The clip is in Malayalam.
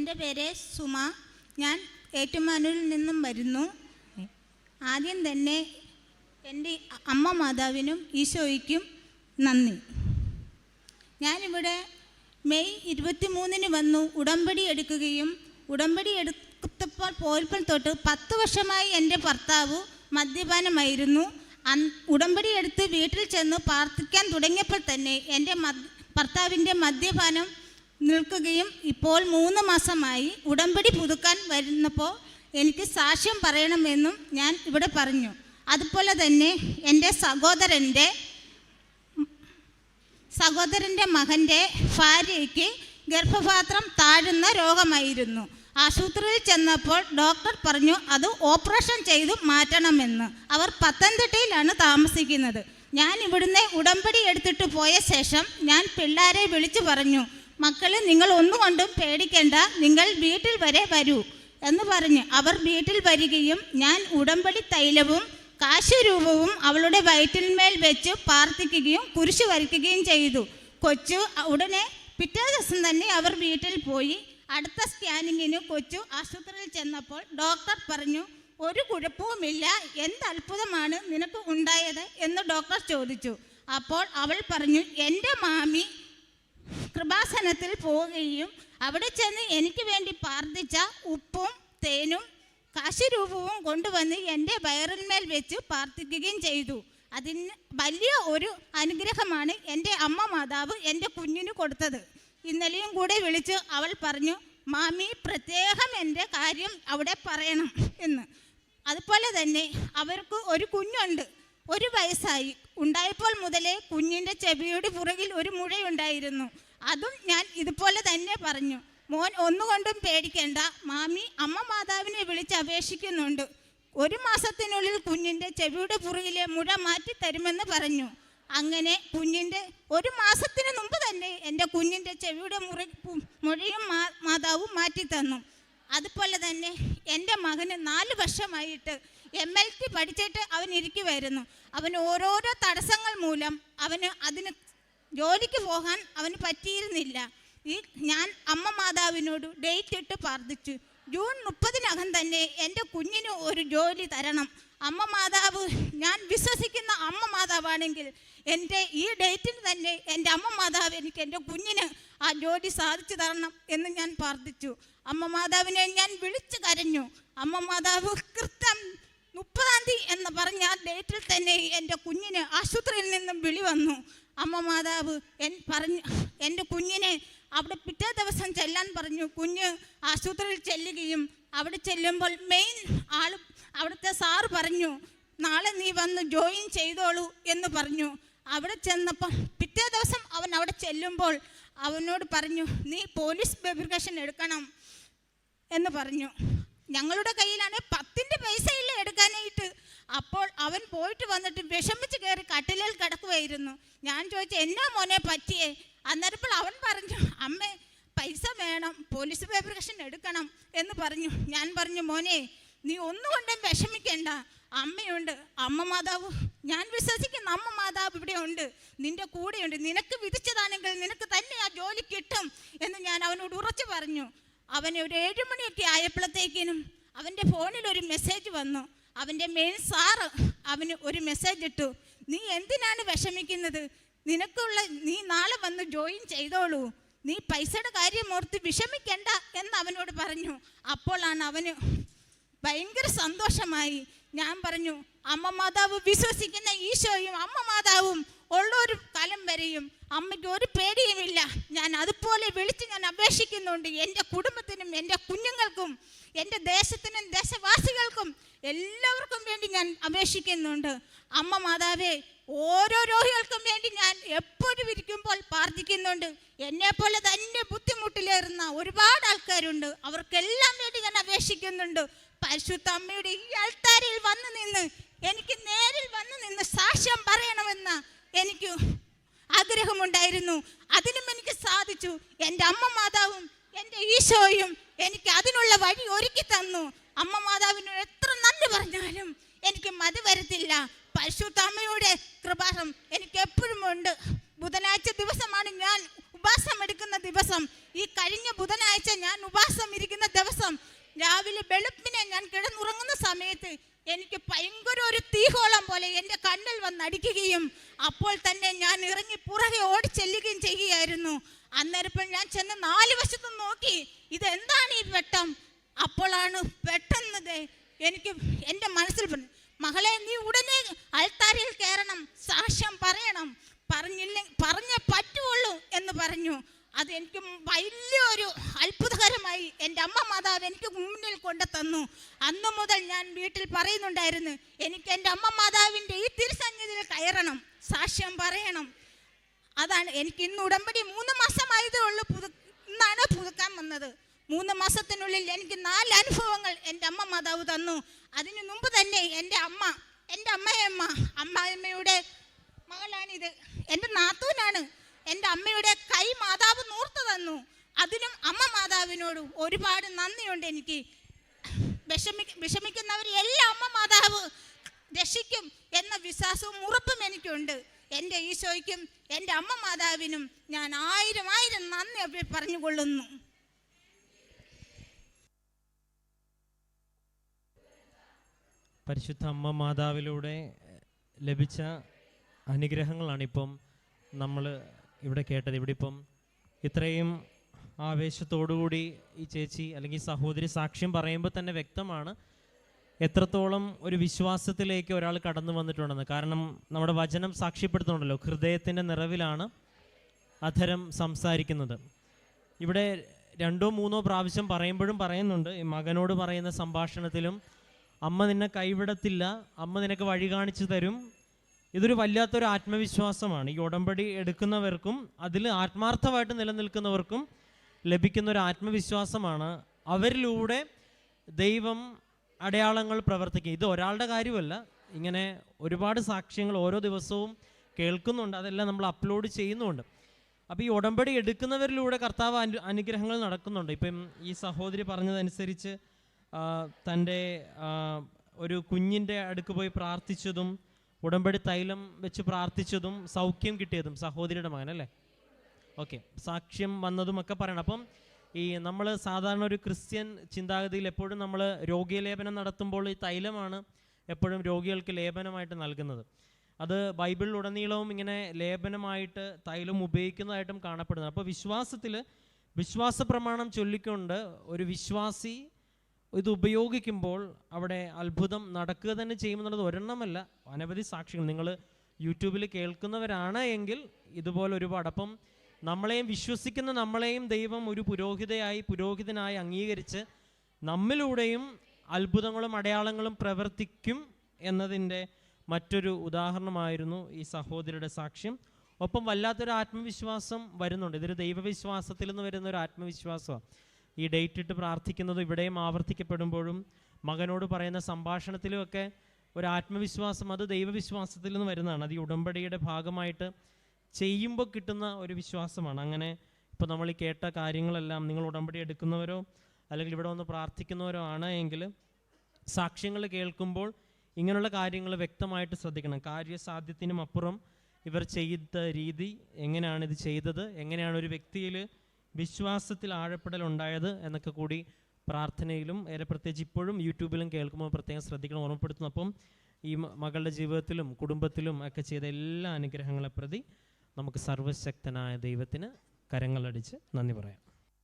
എൻ്റെ പേര് സുമ. ഞാൻ ഏറ്റുമാനൂരിൽ നിന്നും വരുന്നു. ആദ്യം തന്നെ എൻ്റെ അമ്മ മാതാവിനും ഈശോയ്ക്കും നന്ദി. ഞാനിവിടെ മെയ് 23 വന്നു ഉടമ്പടി എടുക്കുകയും ഉടമ്പടി എടുത്തപ്പോൾ പോയപ്പോൾ തൊട്ട് 10 വർഷമായി എൻ്റെ ഭർത്താവ് മദ്യപാനമായിരുന്നു. ഉടമ്പടി എടുത്ത് വീട്ടിൽ ചെന്ന് പ്രാർത്ഥിക്കാൻ തുടങ്ങിയപ്പോൾ തന്നെ എൻ്റെ ഭർത്താവിൻ്റെ മദ്യപാനം നിൽക്കുകയും ഇപ്പോൾ 3 മാസമായി ഉടമ്പടി പുതുക്കാൻ വരുന്നപ്പോൾ എനിക്ക് സാക്ഷ്യം പറയണമെന്നും ഞാൻ ഇവിടെ പറഞ്ഞു. അതുപോലെ തന്നെ എൻ്റെ സഹോദരൻ്റെ മകൻ്റെ ഭാര്യയ്ക്ക് ഗർഭപാത്രം താഴുന്ന രോഗമായിരുന്നു. ആശുപത്രിയിൽ ചെന്നപ്പോൾ ഡോക്ടർ പറഞ്ഞു അത് ഓപ്പറേഷൻ ചെയ്തു മാറ്റണമെന്ന്. അവർ പത്തനംതിട്ടയിലാണ് താമസിക്കുന്നത്. ഞാൻ ഇവിടുന്ന് ഉടമ്പടി എടുത്തിട്ട് പോയ ശേഷം ഞാൻ പിള്ളേരെ വിളിച്ചു പറഞ്ഞു, മക്കളെ നിങ്ങൾ ഒന്നുകൊണ്ടും പേടിക്കേണ്ട, നിങ്ങൾ വീട്ടിൽ വരെ വരൂ എന്ന് പറഞ്ഞ് അവർ വീട്ടിൽ വരികയും ഞാൻ ഉടമ്പടി തൈലവും കാശുരൂപവും അവളുടെ വയറ്റിന്മേൽ വെച്ച് പ്രാർത്ഥിക്കുകയും കുരിശ് വരയ്ക്കുകയും ചെയ്തു. കൊച്ചു ഉടനെ പിറ്റേ ദിവസം തന്നെ അവർ വീട്ടിൽ പോയി. അടുത്ത സ്കാനിങ്ങിന് കൊച്ചു ആശുപത്രിയിൽ ചെന്നപ്പോൾ ഡോക്ടർ പറഞ്ഞു, ഒരു കുഴപ്പവുമില്ല, എന്ത് അത്ഭുതമാണ് നിനക്ക് ഉണ്ടായത് എന്ന് ഡോക്ടർ ചോദിച്ചു. അപ്പോൾ അവൾ പറഞ്ഞു, എൻ്റെ മാമി കൃപാസനത്തിൽ പോവുകയും അവിടെ ചെന്ന് എനിക്ക് വേണ്ടി പ്രാർത്ഥിച്ച ഉപ്പും തേനും കാശുരൂപവും കൊണ്ടുവന്ന് എൻ്റെ വയറിന്മേൽ വെച്ച് പ്രാർത്ഥിക്കുകയും ചെയ്തു. അതിന് വലിയ ഒരു അനുഗ്രഹമാണ് എൻ്റെ അമ്മ മാതാവ് എൻ്റെ കുഞ്ഞിന് കൊടുത്തത്. ഇന്നലെയും കൂടെ വിളിച്ച് അവൾ പറഞ്ഞു, മാമി പ്രത്യേകം എൻ്റെ കാര്യം അവിടെ പറയണം എന്ന്. അതുപോലെ തന്നെ അവർക്ക് ഒരു കുഞ്ഞുണ്ട്, 1 വയസ്സായി. ഉണ്ടായപ്പോൾ മുതലേ കുഞ്ഞിൻ്റെ ചെവിയുടെ പുറകിൽ ഒരു മുഴയുണ്ടായിരുന്നു. അതും ഞാൻ ഇതുപോലെ തന്നെ പറഞ്ഞു, മോൻ ഒന്നുകൊണ്ടും പേടിക്കേണ്ട, മാമി അമ്മ മാതാവിനെ വിളിച്ച് അപേക്ഷിക്കുന്നുണ്ട്. 1 മാസത്തിനുള്ളിൽ കുഞ്ഞിൻ്റെ ചെവിയുടെ പുറകിലെ മുഴ മാറ്റി തരുമെന്ന് പറഞ്ഞു. അങ്ങനെ കുഞ്ഞിൻ്റെ 1 മാസത്തിന് മുമ്പ് തന്നെ എൻ്റെ കുഞ്ഞിൻ്റെ ചെവിയുടെ മുഴയും മാതാവും മാറ്റി തന്നു. അതുപോലെ തന്നെ എൻ്റെ മകന് 4 വർഷമായിട്ട് MLT പഠിച്ചിട്ട് അവൻ ഇരിക്കുമായിരുന്നു. അവന് ഓരോരോ തടസ്സങ്ങൾ മൂലം അതിന് ജോലിക്ക് പോകാൻ അവന് പറ്റിയിരുന്നില്ല. ഞാൻ അമ്മ മാതാവിനോട് ഡേറ്റ് ഇട്ട് പ്രാർത്ഥിച്ചു, ജൂൺ 30-നകം തന്നെ എൻ്റെ കുഞ്ഞിന് ഒരു ജോലി തരണം. അമ്മ മാതാവ്, ഞാൻ വിശ്വസിക്കുന്ന അമ്മ മാതാവാണെങ്കിൽ എൻ്റെ ഈ ഡേറ്റിന് തന്നെ എൻ്റെ അമ്മ മാതാവ് എനിക്ക് എൻ്റെ കുഞ്ഞിന് ആ ജോലി സാധിച്ചു തരണം എന്ന് ഞാൻ പ്രാർത്ഥിച്ചു. അമ്മ മാതാവിനെ ഞാൻ വിളിച്ചു കരഞ്ഞു. അമ്മ മാതാവ് കൃത്യം 30-ാം തീയതി എന്ന് പറഞ്ഞ ആ ഡേറ്റിൽ തന്നെ എൻ്റെ കുഞ്ഞിന് ആശുപത്രിയിൽ നിന്നും വിളി വന്നു. അമ്മ മാതാവ് പറഞ്ഞു എൻ്റെ കുഞ്ഞിനെ അവിടെ പിറ്റേ ദിവസം ചെല്ലാൻ പറഞ്ഞു. കുഞ്ഞ് ആശുപത്രിയിൽ ചെല്ലുകയും അവിടെ ചെല്ലുമ്പോൾ അവിടുത്തെ സാറ് പറഞ്ഞു, നാളെ നീ വന്ന് ജോയിൻ ചെയ്തോളൂ എന്ന് പറഞ്ഞു. അവിടെ ചെന്നപ്പോൾ പിറ്റേ ദിവസം അവൻ അവിടെ ചെല്ലുമ്പോൾ അവനോട് പറഞ്ഞു, നീ പോലീസ് വെരിഫിക്കേഷൻ എടുക്കണം എന്ന് പറഞ്ഞു. ഞങ്ങളുടെ കയ്യിലാണ് 10 പൈസയില്ല എടുക്കാനായിട്ട്. അപ്പോൾ അവൻ പോയിട്ട് വന്നിട്ട് വിഷമിച്ച് കയറി കട്ടിലിൽ കിടക്കുമായിരുന്നു. ഞാൻ ചോദിച്ചു, എന്നാ മോനെ പറ്റിയേ? അന്നേരപ്പോൾ അവൻ പറഞ്ഞു, അമ്മേ പൈസ വേണം, പോലീസ് വെരിഫിക്കേഷൻ എടുക്കണം എന്ന് പറഞ്ഞു. ഞാൻ പറഞ്ഞു, മോനെ നീ ഒന്നുകൊണ്ടും വിഷമിക്കേണ്ട, അമ്മയുണ്ട്, അമ്മ മാതാവ്, ഞാൻ വിശ്വസിക്കുന്ന അമ്മ മാതാവ് ഇവിടെ ഉണ്ട്, നിന്റെ കൂടെയുണ്ട്, നിനക്ക് വിധിച്ചതാണെങ്കിൽ നിനക്ക് തന്നെ ആ ജോലി കിട്ടും എന്ന് ഞാൻ അവനോട് ഉറച്ചു പറഞ്ഞു. അവന് ഒരു 7 മണിയൊക്കെ ആയപ്പോഴത്തേക്കിനും അവൻ്റെ ഫോണിൽ ഒരു മെസ്സേജ് വന്നു. അവൻ്റെ മെയിൻ സാറ് അവന് ഒരു മെസ്സേജ് ഇട്ടു, നീ എന്തിനാണ് വിഷമിക്കുന്നത്, നീ നാളെ വന്ന് ജോയിൻ ചെയ്തോളൂ, നീ പൈസയുടെ കാര്യം ഓർത്ത് വിഷമിക്കണ്ട എന്ന് അവനോട് പറഞ്ഞു. അപ്പോഴാണ് അവന് ഭയങ്കര സന്തോഷമായി. ഞാൻ പറഞ്ഞു, അമ്മ മാതാവ് വിശ്വസിക്കുന്ന ഈശോയും അമ്മ മാതാവും ഉള്ളൊരു കാലം വരെയും അമ്മയ്ക്ക് ഒരു പേടിയുമില്ല. ഞാൻ അതുപോലെ വിളിച്ച് ഞാൻ അപേക്ഷിക്കുന്നുണ്ട്. എൻ്റെ കുടുംബത്തിനും എൻ്റെ കുഞ്ഞുങ്ങൾക്കും എൻ്റെ ദേശത്തിനും ദേശവാസികൾക്കും എല്ലാവർക്കും വേണ്ടി ഞാൻ അപേക്ഷിക്കുന്നുണ്ട്. അമ്മ മാതാവേ, ഓരോ രോഗികൾക്കും വേണ്ടി ഞാൻ എപ്പോഴും ഇരിക്കുമ്പോൾ പ്രാർത്ഥിക്കുന്നുണ്ട്. എന്നെപ്പോലെ തന്നെ ബുദ്ധിമുട്ടിലേറുന്ന ഒരുപാട് ആൾക്കാരുണ്ട്, അവർക്കെല്ലാം വേണ്ടി ഞാൻ അപേക്ഷിക്കുന്നുണ്ട്. പരിശുദ്ധ അമ്മയുടെ ഈ ആൾത്താരിൽ വന്നു നിന്ന് എനിക്ക് നേരിൽ വന്നു നിന്ന് സാക്ഷ്യം പറയണമെന്ന് എനിക്ക് ആഗ്രഹമുണ്ടായിരുന്നു. അതിനും എനിക്ക് സാധിച്ചു. എൻ്റെ അമ്മ മാതാവും എൻ്റെ ഈശോയും എനിക്ക് അതിനുള്ള വഴി ഒരുക്കി തന്നു. അമ്മ മാതാവിനോട് എത്ര നന്ദി പറഞ്ഞാലും എനിക്ക് മതി വരത്തില്ല. പരിശുദ്ധ അമ്മയുടെ കൃപാസം എനിക്ക് എപ്പോഴും ഉണ്ട്. ബുധനാഴ്ച ദിവസമാണ് ഞാൻ ഉപവാസം എടുക്കുന്ന ദിവസം. ഈ കഴിഞ്ഞ ബുധനാഴ്ച ഞാൻ ഉപവാസം ഇരിക്കുന്ന ദിവസം രാവിലെ വെളുപ്പിനെ ഞാൻ കിടന്നുറങ്ങുന്ന സമയത്ത് എനിക്ക് ഭയങ്കര ഒരു തീഹോളം പോലെ എൻ്റെ കണ്ണിൽ വന്നടിക്കുകയും അപ്പോൾ തന്നെ ഞാൻ ഇറങ്ങി പുറകെ ഓടി ചെല്ലുകയും ചെയ്യുകയായിരുന്നു. അന്നേരപ്പോൾ ഞാൻ ചെന്ന് 4 വശത്തും നോക്കി, ഇതെന്താണ് ഈ വെട്ടം? അപ്പോഴാണ് പെട്ടെന്ന് എനിക്ക് എൻ്റെ മനസ്സിൽ പറഞ്ഞു, മകളെ നീ ഉടനെ അൾത്താരയിൽ കയറണം, സാക്ഷ്യം പറയണം, പറഞ്ഞേ പറ്റുള്ളൂ എന്ന് പറഞ്ഞു. അതെനിക്ക് വലിയൊരു അത്ഭുതകരമായി എൻ്റെ അമ്മ മാതാവ് എനിക്ക് മുന്നിൽ കൊണ്ട് തന്നു. അന്നു മുതൽ ഞാൻ വീട്ടിൽ പറയുന്നുണ്ടായിരുന്നു, എനിക്ക് എൻ്റെ അമ്മ മാതാവിൻ്റെ ഈ തിരുസന്നിധിയിൽ കയറണം, സാക്ഷ്യം പറയണം. അതാണ് എനിക്ക് ഇന്ന് ഉടമ്പടി 3 മാസമായതേ ഉള്ളൂ, ഇന്നാണ് പുതുക്കാൻ വന്നത്. 3 മാസത്തിനുള്ളിൽ എനിക്ക് 4 അനുഭവങ്ങൾ എൻ്റെ അമ്മ മാതാവ് തന്നു. അതിനു മുമ്പ് തന്നെ എൻ്റെ അമ്മായിയമ്മയുടെ മകളാണിത്, എൻ്റെ നാത്തൂനാണ്. എൻ്റെ അമ്മയുടെ കൈ മാതാവ് നൂർത്ത് തന്നു. അതിനും അമ്മ മാതാവിനോട് ഒരുപാട് നന്ദിയുണ്ട്. എനിക്ക് വിഷമിക്കുന്നവരെല്ലാം അമ്മ മാതാവ് രക്ഷിക്കും എന്ന വിശ്വാസവും ഉറപ്പും എനിക്കുണ്ട്. എൻ്റെ ഈശോയ്ക്കും എൻ്റെ അമ്മ മാതാവിനും ഞാൻ 1000 നന്ദി പറഞ്ഞുകൊള്ളുന്നു. പരിശുദ്ധ അമ്മ മാതാവിലൂടെ ലഭിച്ച അനുഗ്രഹങ്ങളാണിപ്പം നമ്മൾ ഇവിടെ കേട്ടത്. ഇവിടെ ഇപ്പം ഇത്രയും ആവേശത്തോടുകൂടി ഈ ചേച്ചി അല്ലെങ്കിൽ സഹോദരി സാക്ഷ്യം പറയുമ്പോൾ തന്നെ വ്യക്തമാണ് എത്രത്തോളം ഒരു വിശ്വാസത്തിലേക്ക് ഒരാൾ കടന്നു വന്നിട്ടുണ്ടെന്ന്. കാരണം നമ്മുടെ വചനം സാക്ഷ്യപ്പെടുത്തുന്നുണ്ടല്ലോ, ഹൃദയത്തിൻ്റെ നിറവിലാണ് അധരം സംസാരിക്കുന്നത്. ഇവിടെ 2 or 3 പ്രാവശ്യം പറയുമ്പോഴും പറയുന്നുണ്ട്, ഈ മകനോട് പറയുന്ന സംഭാഷണത്തിലും അമ്മ നിന്നെ കൈവിടത്തില്ല, അമ്മ നിനക്ക് വഴി കാണിച്ചു തരും. ഇതൊരു വല്ലാത്തൊരു ആത്മവിശ്വാസമാണ്. ഈ ഉടമ്പടി എടുക്കുന്നവർക്കും അതിൽ ആത്മാർത്ഥമായിട്ട് നിലനിൽക്കുന്നവർക്കും ലഭിക്കുന്ന ഒരു ആത്മവിശ്വാസമാണ്. അവരിലൂടെ ദൈവം അടയാളങ്ങൾ പ്രവർത്തിക്കും. ഇത് ഒരാളുടെ കാര്യമല്ല, ഇങ്ങനെ ഒരുപാട് സാക്ഷ്യങ്ങൾ ഓരോ ദിവസവും കേൾക്കുന്നുണ്ട്, അതെല്ലാം നമ്മൾ അപ്ലോഡ് ചെയ്യുന്നുണ്ട്. അപ്പോൾ ഈ ഉടമ്പടി എടുക്കുന്നവരിലൂടെ കർത്താവ് അനുഗ്രഹങ്ങൾ നടക്കുന്നുണ്ട്. ഇപ്പം ഈ സഹോദരി പറഞ്ഞതനുസരിച്ച് തൻ്റെ ഒരു കുഞ്ഞിൻ്റെ അടുക്ക് പോയി പ്രാർത്ഥിച്ചതും ഉടമ്പടി തൈലം വെച്ച് പ്രാർത്ഥിച്ചതും സൗഖ്യം കിട്ടിയതും സഹോദരിയുടെ മകനല്ലേ? ഓക്കെ, സാക്ഷ്യം വന്നതുമൊക്കെ പറയണം. അപ്പം ഈ നമ്മൾ സാധാരണ ഒരു ക്രിസ്ത്യൻ ചിന്താഗതിയിൽ എപ്പോഴും നമ്മൾ രോഗീലേപനം നടത്തുമ്പോൾ ഈ തൈലമാണ് എപ്പോഴും രോഗികൾക്ക് ലേപനമായിട്ട് നൽകുന്നത്. അത് ബൈബിളിലുടനീളവും ഇങ്ങനെ ലേപനമായിട്ട് തൈലം ഉപയോഗിക്കുന്നതായിട്ടും കാണപ്പെടുന്നത്. അപ്പോൾ വിശ്വാസ പ്രമാണം ചൊല്ലിക്കൊണ്ട് ഒരു വിശ്വാസി ഇത് ഉപയോഗിക്കുമ്പോൾ അവിടെ അത്ഭുതം നടക്കുക തന്നെ ചെയ്യുമെന്നുള്ളത് ഒരെണ്ണമല്ല, അനവധി സാക്ഷികൾ നിങ്ങൾ യൂട്യൂബിൽ കേൾക്കുന്നവരാണ് എങ്കിൽ ഇതുപോലെ ഒരുപാട്. അപ്പം നമ്മളെയും വിശ്വസിക്കുന്ന നമ്മളെയും ദൈവം ഒരു പുരോഹിതനായി അംഗീകരിച്ച് നമ്മിലൂടെയും അത്ഭുതങ്ങളും അടയാളങ്ങളും പ്രവർത്തിക്കും എന്നതിൻ്റെ മറ്റൊരു ഉദാഹരണമായിരുന്നു ഈ സഹോദരിയുടെ സാക്ഷ്യം. ഒപ്പം വല്ലാത്തൊരു ആത്മവിശ്വാസം വരുന്നുണ്ട്. ഇതൊരു ദൈവവിശ്വാസത്തിൽ നിന്ന് വരുന്ന ഒരു ആത്മവിശ്വാസമാണ്. ഈ ഡേറ്റ് ഇട്ട് പ്രാർത്ഥിക്കുന്നതും ഇവിടെയും ആവർത്തിക്കപ്പെടുമ്പോഴും മകനോട് പറയുന്ന സംഭാഷണത്തിലുമൊക്കെ ഒരു ആത്മവിശ്വാസം, അത് ദൈവവിശ്വാസത്തിൽ നിന്ന് വരുന്നതാണ്. അത് ഈ ഉടമ്പടിയുടെ ഭാഗമായിട്ട് ചെയ്യുമ്പോൾ കിട്ടുന്ന ഒരു വിശ്വാസമാണ്. അങ്ങനെ ഇപ്പോൾ നമ്മൾ ഈ കേട്ട കാര്യങ്ങളെല്ലാം നിങ്ങൾ ഉടമ്പടി എടുക്കുന്നവരോ അല്ലെങ്കിൽ ഇവിടെ വന്ന് പ്രാർത്ഥിക്കുന്നവരോ ആണ് എങ്കിൽ സാക്ഷ്യങ്ങൾ കേൾക്കുമ്പോൾ ഇങ്ങനെയുള്ള കാര്യങ്ങൾ വ്യക്തമായിട്ട് ശ്രദ്ധിക്കണം. കാര്യസാധ്യത്തിനും അപ്പുറം ഇവർ ചെയ്ത രീതി, എങ്ങനെയാണ് ഇത് ചെയ്തത്, എങ്ങനെയാണ് ഒരു വ്യക്തിയിൽ വിശ്വാസത്തിൽ ആഴപ്പെടലുണ്ടായത് എന്നൊക്കെ കൂടി പ്രാർത്ഥനയിലും പ്രത്യേകിച്ച് ഇപ്പോഴും യൂട്യൂബിലും കേൾക്കുമ്പോൾ പ്രത്യേകം ശ്രദ്ധിക്കണം, ഓർമ്മപ്പെടുത്തുന്നു. അപ്പം ഈ മകളുടെ ജീവിതത്തിലും കുടുംബത്തിലും ഒക്കെ ചെയ്ത എല്ലാ അനുഗ്രഹങ്ങളെ പ്രതി നമുക്ക് സർവശക്തനായ ദൈവത്തിന് കരങ്ങളടിച്ച് നന്ദി പറയാം.